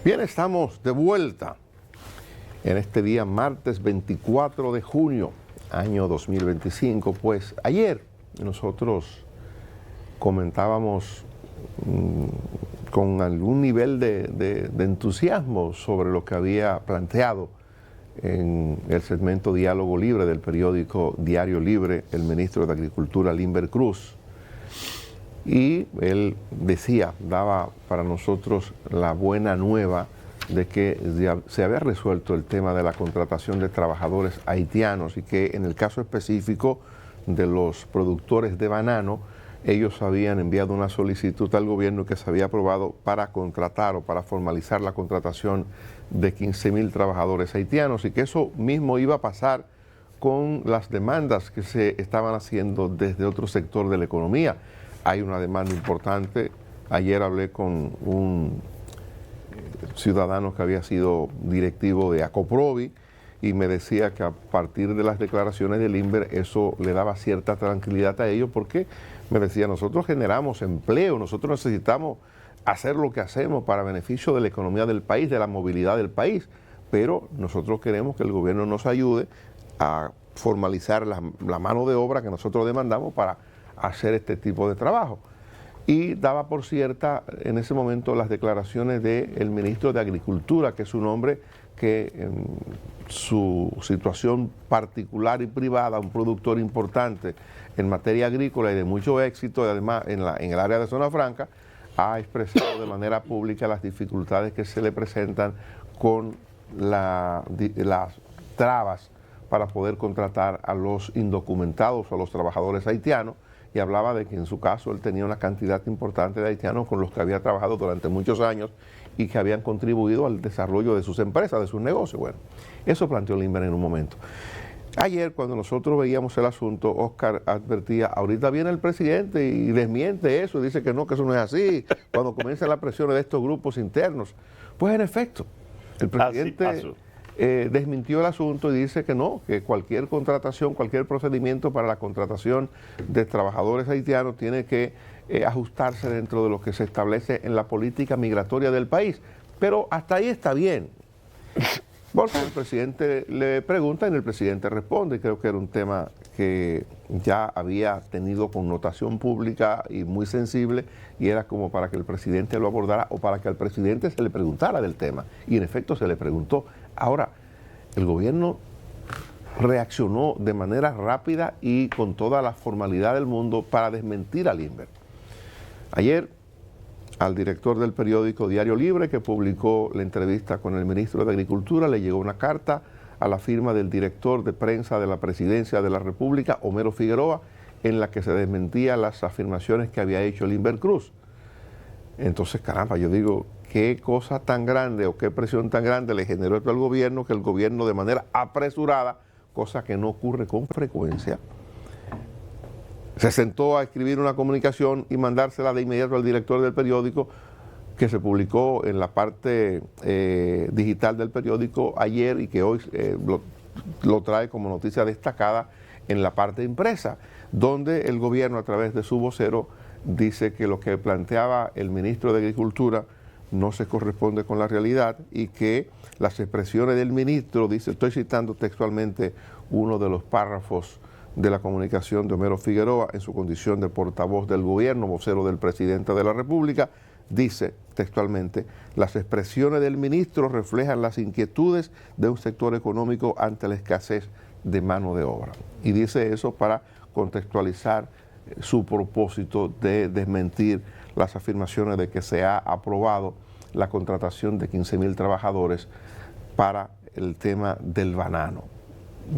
Bien, estamos de vuelta en este día martes 24 de junio, año 2025. Pues ayer nosotros comentábamos con algún nivel de entusiasmo sobre lo que había planteado en el segmento Diálogo Libre del periódico Diario Libre el ministro de Agricultura, Limber Cruz. Y él decía, daba para nosotros la buena nueva de que se había resuelto el tema de la contratación de trabajadores haitianos y que en el caso específico de los productores de banano, ellos habían enviado una solicitud al gobierno que se había aprobado para contratar o para formalizar la contratación de 15,000 trabajadores haitianos y que eso mismo iba a pasar con las demandas que se estaban haciendo desde otro sector de la economía. Hay una demanda importante. Ayer hablé con un ciudadano que había sido directivo de Acoprovi y me decía que a partir de las declaraciones de Limber eso le daba cierta tranquilidad a ellos porque me decía, nosotros generamos empleo, nosotros necesitamos hacer lo que hacemos para beneficio de la economía del país, de la movilidad del país, pero nosotros queremos que el gobierno nos ayude a formalizar la mano de obra que nosotros demandamos para hacer este tipo de trabajo. Y daba por cierta en ese momento las declaraciones del ministro de Agricultura, que es un hombre que en su situación particular y privada, un productor importante en materia agrícola y de mucho éxito, y además en el área de Zona Franca, ha expresado de manera pública las dificultades que se le presentan con las trabas para poder contratar a los indocumentados o a los trabajadores haitianos, y hablaba de que en su caso él tenía una cantidad importante de haitianos con los que había trabajado durante muchos años y que habían contribuido al desarrollo de sus empresas, de sus negocios. Bueno, eso planteó Limber en un momento. Ayer, cuando nosotros veíamos el asunto, Oscar advertía, ahorita viene el presidente y desmiente eso, dice que no, que eso no es así, cuando comienzan las presiones de estos grupos internos. Pues en efecto, el presidente desmintió el asunto y dice que no, que cualquier contratación, cualquier procedimiento para la contratación de trabajadores haitianos tiene que ajustarse dentro de lo que se establece en la política migratoria del país. Pero hasta ahí está bien. Porque el presidente le pregunta y el presidente responde. Creo que era un tema que ya había tenido connotación pública y muy sensible y era como para que el presidente lo abordara o para que al presidente se le preguntara del tema. Y en efecto se le preguntó. Ahora, el gobierno reaccionó de manera rápida y con toda la formalidad del mundo para desmentir a Limber. Ayer, al director del periódico Diario Libre, que publicó la entrevista con el ministro de Agricultura, le llegó una carta a la firma del director de prensa de la Presidencia de la República, Homero Figueroa, en la que se desmentía las afirmaciones que había hecho Limber Cruz. Entonces, caramba, yo digo, qué cosa tan grande o qué presión tan grande le generó esto al gobierno, que el gobierno de manera apresurada, cosa que no ocurre con frecuencia, se sentó a escribir una comunicación y mandársela de inmediato al director del periódico, que se publicó en la parte digital del periódico ayer y que hoy lo trae como noticia destacada en la parte impresa, donde el gobierno a través de su vocero dice que lo que planteaba el ministro de Agricultura no se corresponde con la realidad y que las expresiones del ministro, dice, estoy citando textualmente uno de los párrafos de la comunicación de Homero Figueroa en su condición de portavoz del gobierno, vocero del presidente de la República, dice textualmente, las expresiones del ministro reflejan las inquietudes de un sector económico ante la escasez de mano de obra. Y dice eso para contextualizar su propósito de desmentir las afirmaciones de que se ha aprobado la contratación de 15,000 trabajadores para el tema del banano.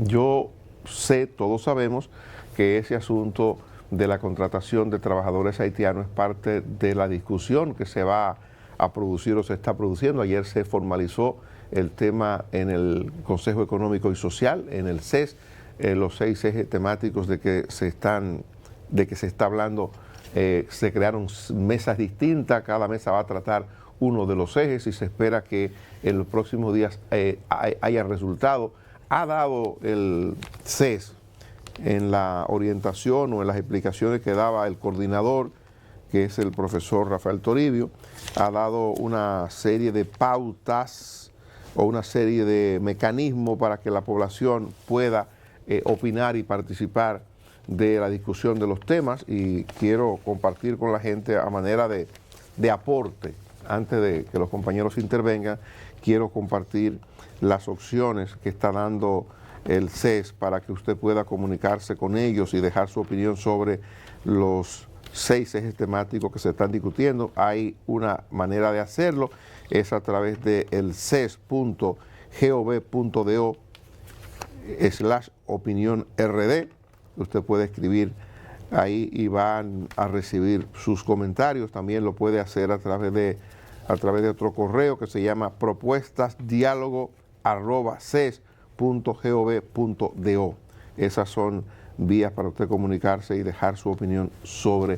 Yo sé, todos sabemos que ese asunto de la contratación de trabajadores haitianos es parte de la discusión que se va a producir o se está produciendo. Ayer se formalizó el tema en el Consejo Económico y Social, en el CES, los 6 ejes temáticos de que se está hablando, se crearon mesas distintas, cada mesa va a tratar uno de los ejes y se espera que en los próximos días haya resultado. Ha dado el CES en la orientación o en las explicaciones que daba el coordinador que es el profesor Rafael Toribio, ha dado una serie de pautas o una serie de mecanismos para que la población pueda opinar y participar de la discusión de los temas, y quiero compartir con la gente a manera de aporte. Antes de que los compañeros intervengan, quiero compartir las opciones que está dando el CES para que usted pueda comunicarse con ellos y dejar su opinión sobre los 6 ejes temáticos que se están discutiendo. Hay una manera de hacerlo, es a través de el ces.gov.do/opinión rd. Usted puede escribir ahí y van a recibir sus comentarios. También lo puede hacer a través de otro correo que se llama propuestasdiálogo@ces.gov.do. Esas son vías para usted comunicarse y dejar su opinión sobre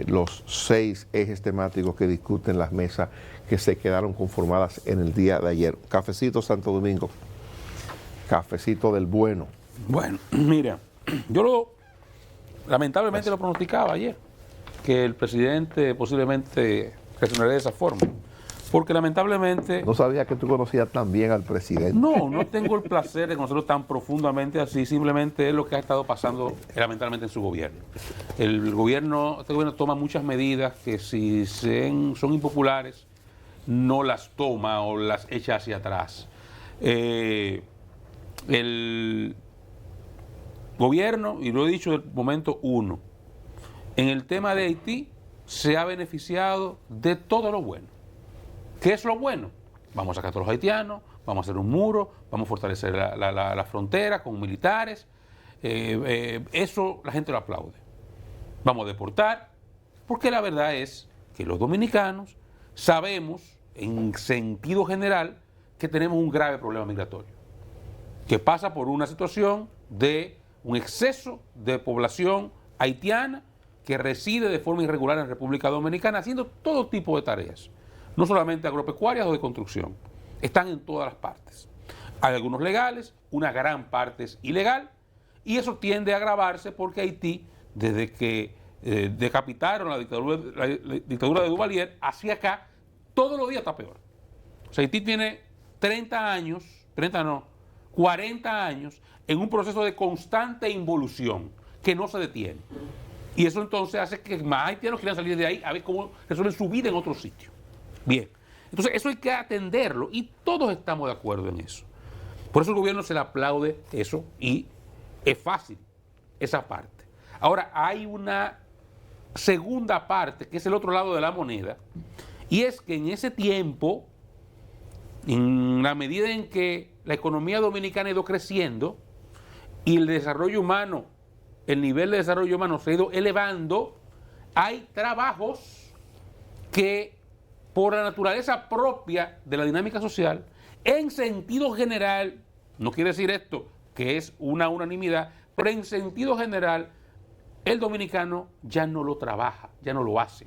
los 6 ejes temáticos que discuten las mesas que se quedaron conformadas en el día de ayer. Cafecito Santo Domingo, cafecito del bueno. Bueno, mira, yo lamentablemente lo pronosticaba ayer, que el presidente posiblemente reaccionaría de esa forma, porque lamentablemente... No sabía que tú conocías tan bien al presidente. No tengo el placer de conocerlo tan profundamente así, simplemente es lo que ha estado pasando lamentablemente en su gobierno. Este gobierno toma muchas medidas que si son impopulares, no las toma o las echa hacia atrás. El gobierno, y lo he dicho desde el momento 1, en el tema de Haití se ha beneficiado de todo lo bueno. ¿Qué es lo bueno? Vamos a sacar a todos los haitianos, vamos a hacer un muro, vamos a fortalecer la frontera con militares. Eso la gente lo aplaude. Vamos a deportar, porque la verdad es que los dominicanos sabemos, en sentido general, que tenemos un grave problema migratorio, que pasa por una situación de un exceso de población haitiana que reside de forma irregular en República Dominicana haciendo todo tipo de tareas, no solamente agropecuarias o de construcción, están en todas las partes. Hay algunos legales, una gran parte es ilegal, y eso tiende a agravarse porque Haití, desde que decapitaron la dictadura de Duvalier, hacia acá, todos los días está peor. O sea, Haití tiene 40 años en un proceso de constante involución que no se detiene. Y eso entonces hace que más haitianos quieran salir de ahí a ver cómo resuelven su vida en otro sitio. Bien, entonces eso hay que atenderlo y todos estamos de acuerdo en eso. Por eso el gobierno se le aplaude eso y es fácil esa parte. Ahora hay una segunda parte que es el otro lado de la moneda, y es que en ese tiempo, en la medida en que la economía dominicana ha ido creciendo y el desarrollo humano, el nivel de desarrollo humano se ha ido elevando, hay trabajos que por la naturaleza propia de la dinámica social, en sentido general, no quiere decir esto que es una unanimidad, pero en sentido general, el dominicano ya no lo trabaja, ya no lo hace.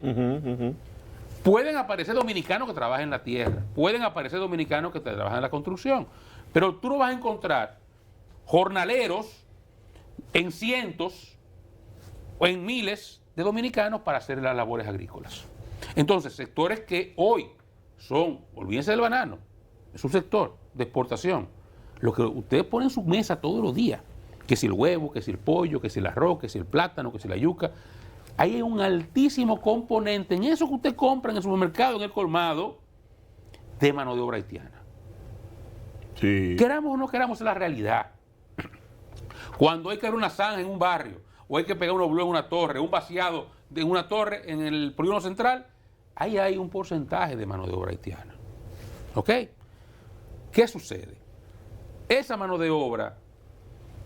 Pueden aparecer dominicanos que trabajan en la tierra, pueden aparecer dominicanos que trabajan en la construcción, pero tú no vas a encontrar jornaleros en cientos o en miles de dominicanos para hacer las labores agrícolas. Entonces, sectores que hoy son, olvídense del banano, es un sector de exportación, lo que ustedes ponen en su mesa todos los días, que si el huevo, que si el pollo, que si el arroz, que si el plátano, que si la yuca, hay un altísimo componente en eso que usted compra en el supermercado, en el colmado, de mano de obra haitiana. Sí. Queramos o no queramos, es la realidad. Cuando hay que dar una zanja en un barrio, o hay que pegar un oblú en una torre, un vaciado de una torre en el polígono central, ahí hay un porcentaje de mano de obra haitiana. ¿Ok? ¿Qué sucede? Esa mano de obra,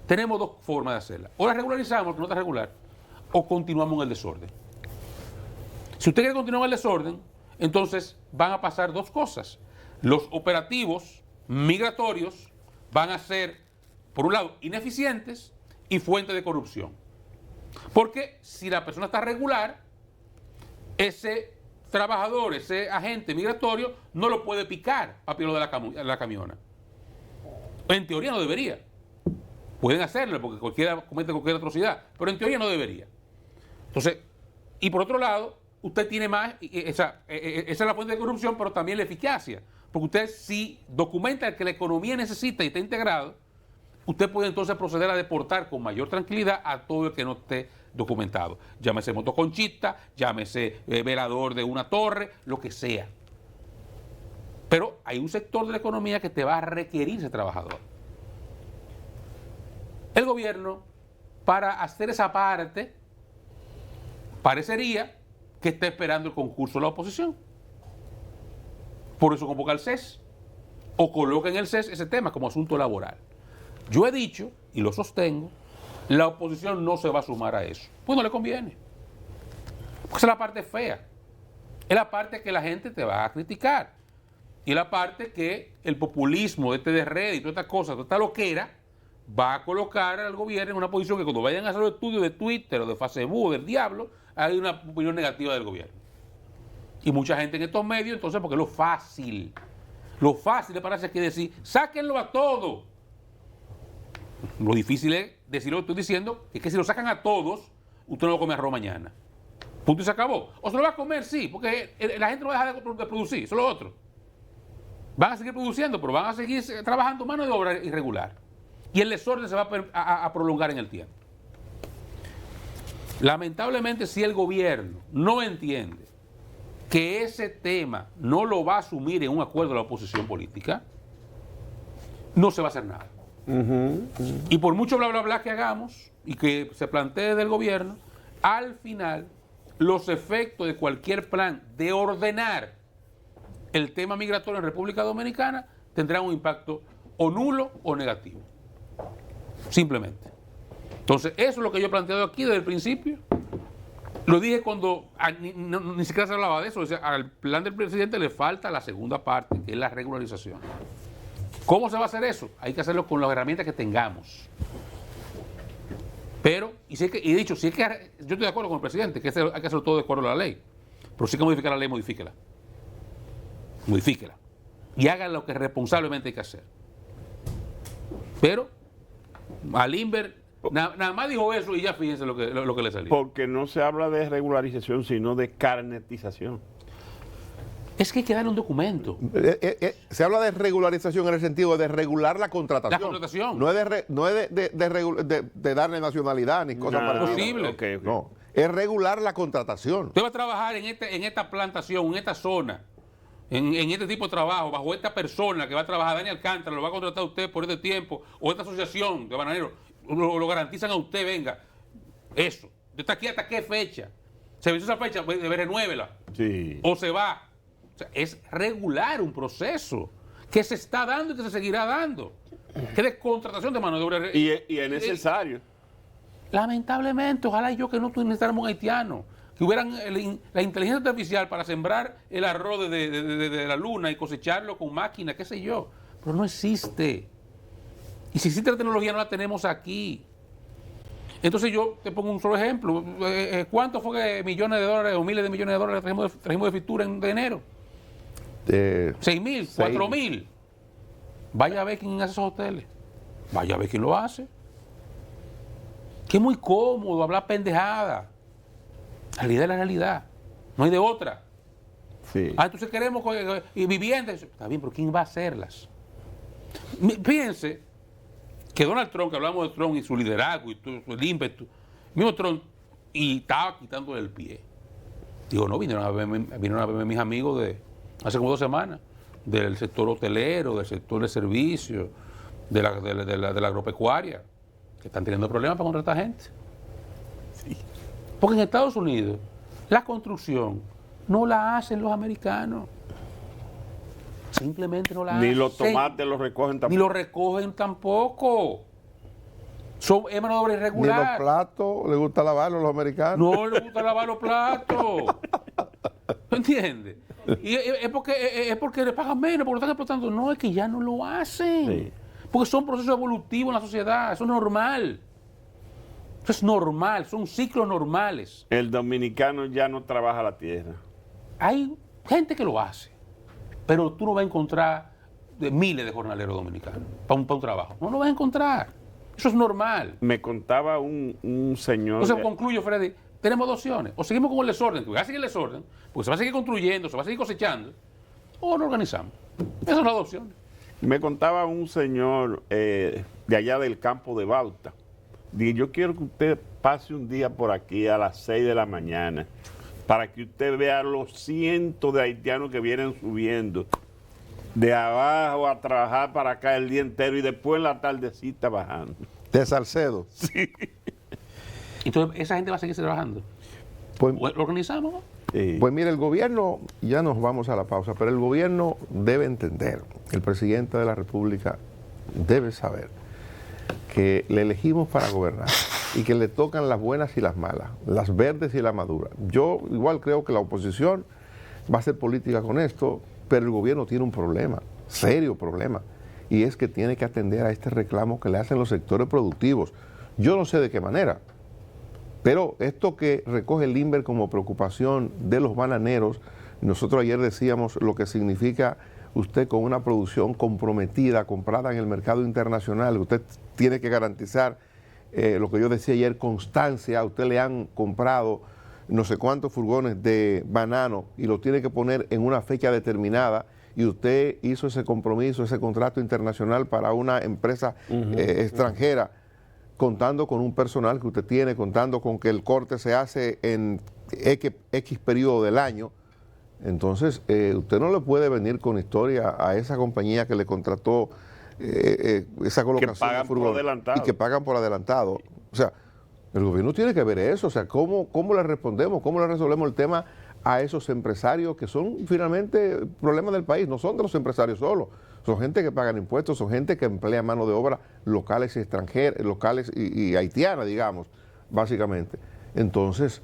tenemos dos formas de hacerla. O la regularizamos, que no está regular, o continuamos en el desorden. Si usted quiere continuar en el desorden, entonces van a pasar dos cosas. Los operativos migratorios van a ser, por un lado, ineficientes y fuente de corrupción. Porque si la persona está regular, ese trabajador, ese agente migratorio, no lo puede picar a pie de la camiona. En teoría no debería. Pueden hacerlo porque cualquiera comete cualquier atrocidad, pero en teoría no debería. Entonces, y por otro lado, usted tiene más, esa es la fuente de corrupción, pero también la eficacia. Porque usted si documenta que la economía necesita y está integrado, usted puede entonces proceder a deportar con mayor tranquilidad a todo el que no esté documentado. Llámese motoconchista, llámese velador de una torre, lo que sea. Pero hay un sector de la economía que te va a requerir ese trabajador. El gobierno, para hacer esa parte, parecería que está esperando el concurso de la oposición. Por eso convoca al CES o coloca en el CES ese tema como asunto laboral. Yo he dicho, y lo sostengo, la oposición no se va a sumar a eso. Pues no le conviene. Porque esa es la parte fea. Es la parte que la gente te va a criticar. Y la parte que el populismo, de red y todas estas cosas, toda esta loquera, va a colocar al gobierno en una posición que cuando vayan a hacer los estudios de Twitter o de Facebook, del diablo, hay una opinión negativa del gobierno. Y mucha gente en estos medios, entonces, porque es lo fácil. Lo fácil le parece que decir, sáquenlo a todos. Lo difícil es decir lo que estoy diciendo, es que si lo sacan a todos, usted no va a comer arroz mañana. Punto y se acabó. O se lo va a comer, sí, porque la gente no va a dejar de producir, eso es lo otro. Van a seguir produciendo, pero van a seguir trabajando mano de obra irregular. Y el desorden se va a prolongar en el tiempo. Lamentablemente, si el gobierno no entiende que ese tema no lo va a asumir en un acuerdo de la oposición política, no se va a hacer nada. Y por mucho bla bla bla que hagamos y que se plantee del gobierno, al final los efectos de cualquier plan de ordenar el tema migratorio en República Dominicana tendrán un impacto o nulo o negativo. Simplemente. Entonces, eso es lo que yo he planteado aquí desde el principio. Lo dije cuando ni siquiera se hablaba de eso. O sea, al plan del presidente le falta la segunda parte, que es la regularización. ¿Cómo se va a hacer eso? Hay que hacerlo con las herramientas que tengamos. Pero, yo estoy de acuerdo con el presidente, que hay que hacerlo todo de acuerdo a la ley. Pero si hay que modificar la ley, modifíquela. Modifíquela. Y haga lo que responsablemente hay que hacer. Pero, Alimber nada más dijo eso y ya fíjense lo que le salió. Porque no se habla de regularización, sino de carnetización. Es que hay que darle un documento. Se habla de regularización en el sentido de regular la contratación. La contratación. No es de darle nacionalidad ni cosas parecidas. Posible. Okay. No, es regular la contratación. Usted va a trabajar en esta plantación, en esta zona, en este tipo de trabajo, bajo esta persona que va a trabajar, Dani Alcántara, lo va a contratar a usted por este tiempo, o esta asociación de bananeros, lo garantizan a usted, venga. Eso. Usted está aquí hasta qué fecha. Se venció esa fecha, renuévela. Sí. O se va. O sea, es regular un proceso que se está dando y que se seguirá dando. Que de contratación de mano de obra. Y es necesario. Lamentablemente, ojalá yo que no necesitáramos un haitiano, que hubieran la inteligencia artificial para sembrar el arroz de la luna y cosecharlo con máquina, qué sé yo. Pero no existe. Y si existe la tecnología, no la tenemos aquí. Entonces yo te pongo un solo ejemplo. ¿Cuánto fue que millones de dólares o miles de millones de dólares trajimos de Fitura de enero? 6.000, 4.000. Vaya a ver quién hace esos hoteles. Vaya a ver quién lo hace. Que es muy cómodo hablar pendejada. La realidad es la realidad. No hay de otra. Sí. Entonces queremos viviendas. Está bien, pero ¿quién va a hacerlas? Fíjense que Donald Trump, que hablamos de Trump y su liderazgo y su ímpetu, mismo Trump, y estaba quitándole el pie. Digo, no, vinieron a verme mis amigos de hace como 2 semanas, del sector hotelero, del sector de servicios, de la agropecuaria, que están teniendo problemas para contratar gente. Sí. Porque en Estados Unidos la construcción no la hacen los americanos. Simplemente no la hacen. Ni los tomates los recogen tampoco. Ni los recogen tampoco. Es mano de obra irregular. Ni los platos, ¿les gusta lavarlos los americanos? No les gusta lavar los platos. ¿Me entiendes? Y es porque le pagan menos, porque lo están explotando. No, es que ya no lo hacen. Sí. Porque son procesos evolutivos en la sociedad. Eso es normal. Eso es normal. Son ciclos normales. El dominicano ya no trabaja la tierra. Hay gente que lo hace. Pero tú no vas a encontrar miles de jornaleros dominicanos para un trabajo. No lo vas a encontrar. Eso es normal. Me contaba un señor... Entonces concluyo, Freddy, tenemos dos opciones. O seguimos con el desorden, que va a seguir el desorden, porque se va a seguir construyendo, se va a seguir cosechando, o nos organizamos. Esas son las dos opciones. Me contaba un señor de allá del campo de Bauta. Dije, yo quiero que usted pase un día por aquí a las 6 de la mañana para que usted vea los cientos de haitianos que vienen subiendo de abajo a trabajar para acá el día entero y después en la tardecita bajando. De Salcedo. Sí. Entonces, esa gente va a seguir trabajando. Pues, ¿Lo organizamos? ¿No? Pues mire, el gobierno, ya nos vamos a la pausa, pero el gobierno debe entender, el presidente de la República debe saber que le elegimos para gobernar y que le tocan las buenas y las malas, las verdes y las maduras. Yo igual creo que la oposición va a hacer política con esto, pero el gobierno tiene un problema, serio problema, y es que tiene que atender a este reclamo que le hacen los sectores productivos. Yo no sé de qué manera, pero esto que recoge el INVER como preocupación de los bananeros, nosotros ayer decíamos lo que significa usted con una producción comprometida, comprada en el mercado internacional, usted tiene que garantizar lo que yo decía ayer, constancia. A usted le han comprado no sé cuántos furgones de banano y lo tiene que poner en una fecha determinada y usted hizo ese compromiso, ese contrato internacional para una empresa extranjera, contando con un personal que usted tiene, contando con que el corte se hace en X periodo del año. Entonces, usted no le puede venir con historia a esa compañía que le contrató esa colocación de furgones y que pagan por adelantado. O sea, el gobierno tiene que ver eso. O sea, ¿cómo le respondemos? ¿Cómo le resolvemos el tema a esos empresarios que son finalmente problemas del país? No son de los empresarios solos. Son gente que pagan impuestos, son gente que emplea mano de obra locales y extranjeras, locales y haitiana, digamos, básicamente. Entonces,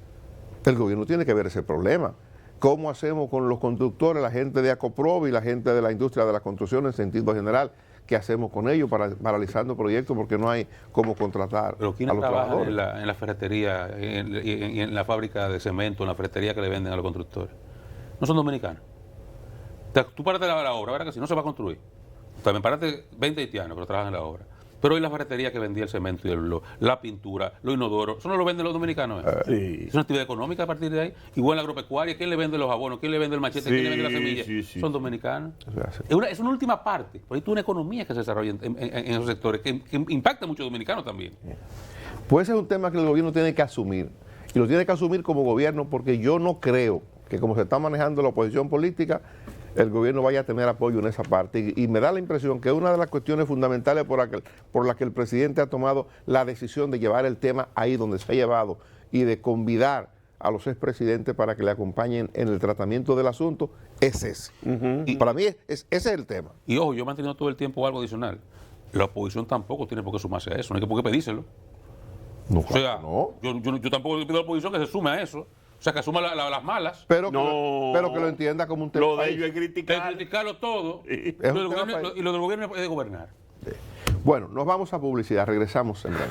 el gobierno tiene que ver ese problema. ¿Cómo hacemos con los constructores, la gente de Acoprov y la gente de la industria de la construcción en sentido general? ¿Qué hacemos con ellos paralizando proyectos porque no hay cómo contratar ¿Pero a quiénes los trabajan trabajadores? en la ferretería, en la fábrica de cemento, en la ferretería que le venden a los constructores? No son dominicanos. Tú párate la obra, ¿verdad que si no se va a construir? También párate 20 haitianos que trabajan en la obra. Pero hoy la ferretería que vendía el cemento y la pintura, los inodoros, ¿eso no lo venden los dominicanos? Sí. Es una actividad económica a partir de ahí. Igual la agropecuaria, ¿quién le vende los abonos? ¿Quién le vende el machete? Sí, ¿Quién le vende la semilla? sí. Son dominicanos. Sí. Es una última parte. Pero hay toda una economía que se desarrolla en esos sectores que impacta a muchos dominicanos también. Pues ese es un tema que el gobierno tiene que asumir. Y lo tiene que asumir como gobierno porque yo no creo que como se está manejando la oposición política, el gobierno vaya a tener apoyo en esa parte. Y me da la impresión que una de las cuestiones fundamentales por la que el presidente ha tomado la decisión de llevar el tema ahí donde se ha llevado y de convidar a los expresidentes para que le acompañen en el tratamiento del asunto es ese. Y para mí ese es el tema. Y ojo, yo he mantenido todo el tiempo algo adicional. La oposición tampoco tiene por qué sumarse a eso, no hay por qué pedírselo. No, O sea, no. yo tampoco le pido a la oposición que se sume a eso. O sea, que asuma las malas. Pero, No. pero que lo entienda como un tema. Lo de país. ellos es De criticar. criticarlo todo. Sí. Es un Y tema lo país. del gobierno es de gobernar. Bueno, nos vamos a publicidad, regresamos en breve.